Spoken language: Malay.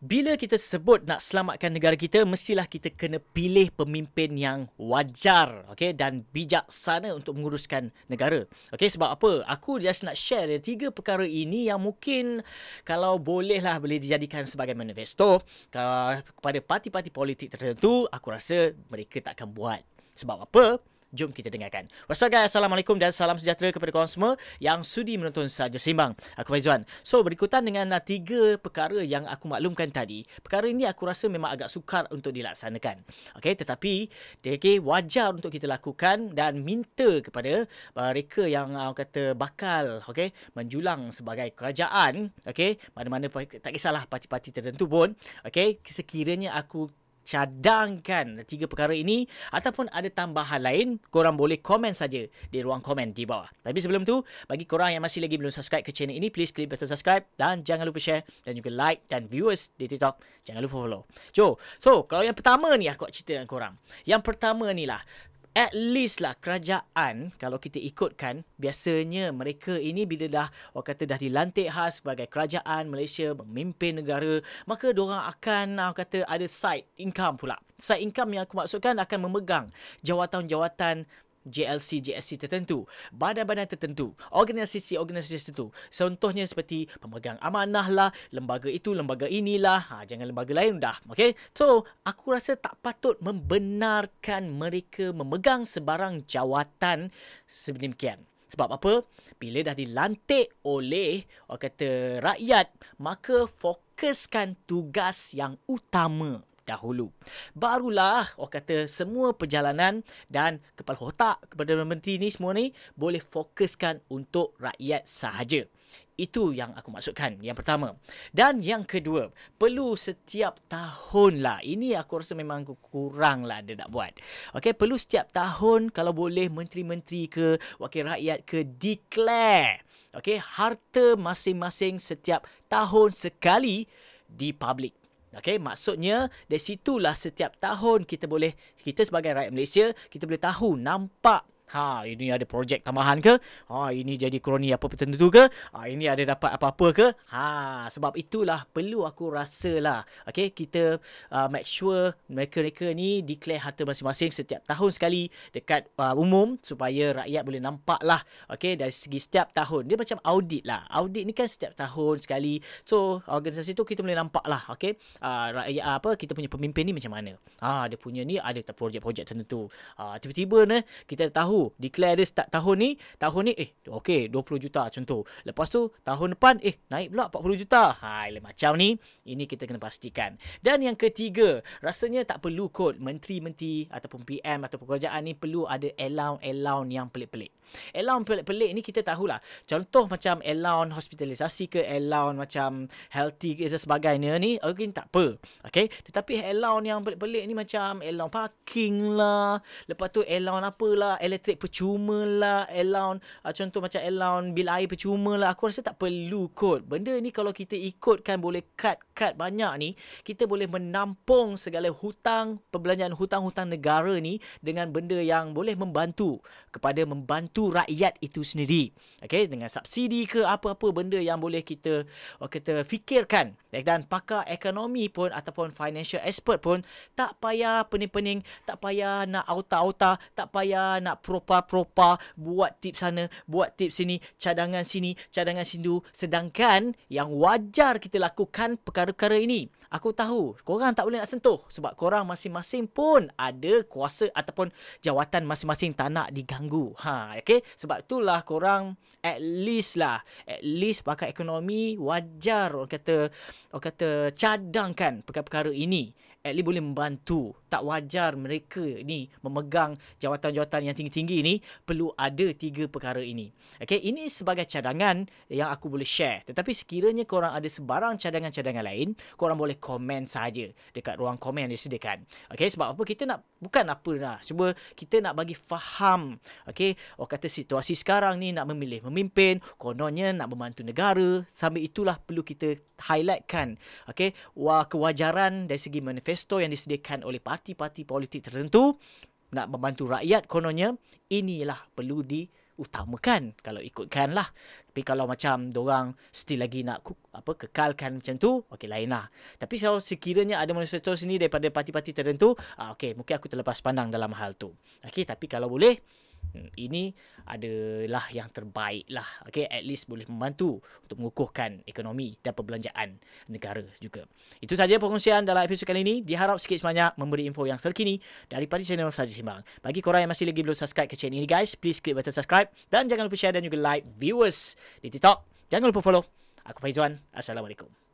Bila kita sebut nak selamatkan negara kita, mestilah kita kena pilih pemimpin yang wajar, okay, dan bijaksana untuk menguruskan negara. Okay, sebab apa? Aku just nak share 3 perkara ini yang mungkin kalau bolehlah boleh dijadikan sebagai manifesto kepada parti-parti politik tertentu, aku rasa mereka tak akan buat. Sebab apa? Jom kita dengarkan. What's up guys? Assalamualaikum dan salam sejahtera kepada korang semua yang sudi menonton Saja Seimbang. Aku Faizuan. So, berikutan dengan 3 perkara yang aku maklumkan tadi. Perkara ini aku rasa memang agak sukar untuk dilaksanakan. Okay, tetapi wajar untuk kita lakukan dan minta kepada mereka yang kata bakal menjulang sebagai kerajaan, mana-mana tak kisahlah parti-parti tertentu pun, sekiranya aku cadangkan 3 perkara ini ataupun ada tambahan lain, korang boleh komen saja di ruang komen di bawah. Tapi sebelum tu, bagi korang yang masih lagi belum subscribe ke channel ini, please klik button subscribe dan jangan lupa share dan juga like, dan viewers di TikTok jangan lupa follow. So, kalau yang pertama ni aku nak cerita dengan korang. Yang pertama ni lah, at least lah kerajaan, kalau kita ikutkan, biasanya mereka ini bila dah dah dilantik khas sebagai kerajaan Malaysia, memimpin negara, maka diorang akan ada side income pula. Side income yang aku maksudkan akan memegang jawatan-jawatan JLC tertentu, badan-badan tertentu, organisasi tertentu. Contohnya seperti pemegang amanah lah, lembaga itu, lembaga inilah, jangan lembaga lain dah. Okay, so aku rasa tak patut membenarkan mereka memegang sebarang jawatan sedemikian. Sebab apa? Bila dah dilantik oleh rakyat, maka fokuskan tugas yang utama dahulu. Barulah semua perjalanan dan kepala otak kepada menteri ni semua ni boleh fokuskan untuk rakyat sahaja. Itu yang aku maksudkan, yang pertama. Dan yang kedua, perlu setiap tahun lah. Ini aku rasa memang kurang lah dia nak buat. Perlu setiap tahun kalau boleh menteri-menteri ke wakil rakyat ke declare harta masing-masing setiap tahun sekali di public. Maksudnya dari situlah setiap tahun kita sebagai rakyat Malaysia, kita boleh tahu, nampak ini ada projek tambahan ke? Ini jadi kroni apa tertentu ke? Ini ada dapat apa-apa ke? Sebab itulah perlu aku rasa lah. Kita make sure mereka ni declare harta masing-masing setiap tahun sekali dekat umum supaya rakyat boleh nampak lah. Dari segi setiap tahun. Dia macam audit lah. Audit ni kan setiap tahun sekali. So, organisasi tu kita boleh nampak lah. Rakyat kita punya pemimpin ni macam mana. Dia punya ni ada projek-projek tertentu. Tiba-tiba ni kita tahu declare dia start tahun ni 20 juta contoh. Lepas tu tahun depan naik pula 40 juta. Macam ni, ini kita kena pastikan. Dan yang ketiga, rasanya tak perlu kot menteri-menteri ataupun PM ataupun kerajaan ni perlu ada allowance yang pelik-pelik. Allowance pelik-pelik ni kita tahulah. Contoh macam allowance hospitalisasi ke, allowance macam healthy ke sebagainya ni, tak apa. Tetapi allowance yang pelik-pelik ni macam allowance parking lah, lepas tu allowance apalah, elektrik percuma lah, allowance contoh macam allowance bil air percuma lah. Aku rasa tak perlu kot. Benda ni kalau kita ikutkan boleh cut banyak ni, kita boleh menampung segala hutang, perbelanjaan hutang-hutang negara ni dengan benda yang boleh membantu rakyat itu sendiri. Dengan subsidi ke apa-apa benda yang boleh kita fikirkan. Dan pakar ekonomi pun ataupun financial expert pun tak payah pening-pening, tak payah nak auta-auta, tak payah nak propa-propa, buat tip sana, buat tip sini, cadangan sini, cadangan sindu. Sedangkan yang wajar kita lakukan perkara-perkara ini, aku tahu korang tak boleh nak sentuh sebab korang masing-masing pun ada kuasa ataupun jawatan masing-masing, tak nak diganggu. Sebab itulah korang at least pakar ekonomi wajar orang kata cadangkan perkara-perkara ini. At least boleh membantu. Tak wajar mereka ni memegang jawatan-jawatan yang tinggi-tinggi ni perlu ada 3 perkara ini. Ini sebagai cadangan yang aku boleh share. Tetapi sekiranya korang ada sebarang cadangan-cadangan lain, korang boleh komen saja dekat ruang komen yang disediakan. Sebab apa? Kita nak, bukan apa lah, cuba kita nak bagi faham. Orang kata situasi sekarang ni nak memilih memimpin, kononnya nak membantu negara. Sambil itulah perlu kita highlightkan kewajaran dari segi manifesto yang disediakan oleh parti-parti politik tertentu nak membantu rakyat kononnya. Inilah perlu utamakan kalau ikutkan lah. Tapi kalau macam dorang still lagi nak kekalkan macam tu, okey lain lah. Tapi kalau sekiranya ada manifesto sini daripada parti-parti tertentu, okey mungkin aku terlepas pandang dalam hal tu. Okey, tapi kalau boleh, ini adalah yang terbaik lah. Okay, at least boleh membantu untuk mengukuhkan ekonomi dan perbelanjaan negara juga. Itu saja perkongsian dalam episod kali ini. Diharap sikit sebanyak memberi info yang terkini daripada channel Saja Sembang. Bagi korang yang masih lagi belum subscribe ke channel ini guys, please klik button subscribe dan jangan lupa share dan juga like. Viewers di TikTok, jangan lupa follow. Aku Faizwan. Assalamualaikum.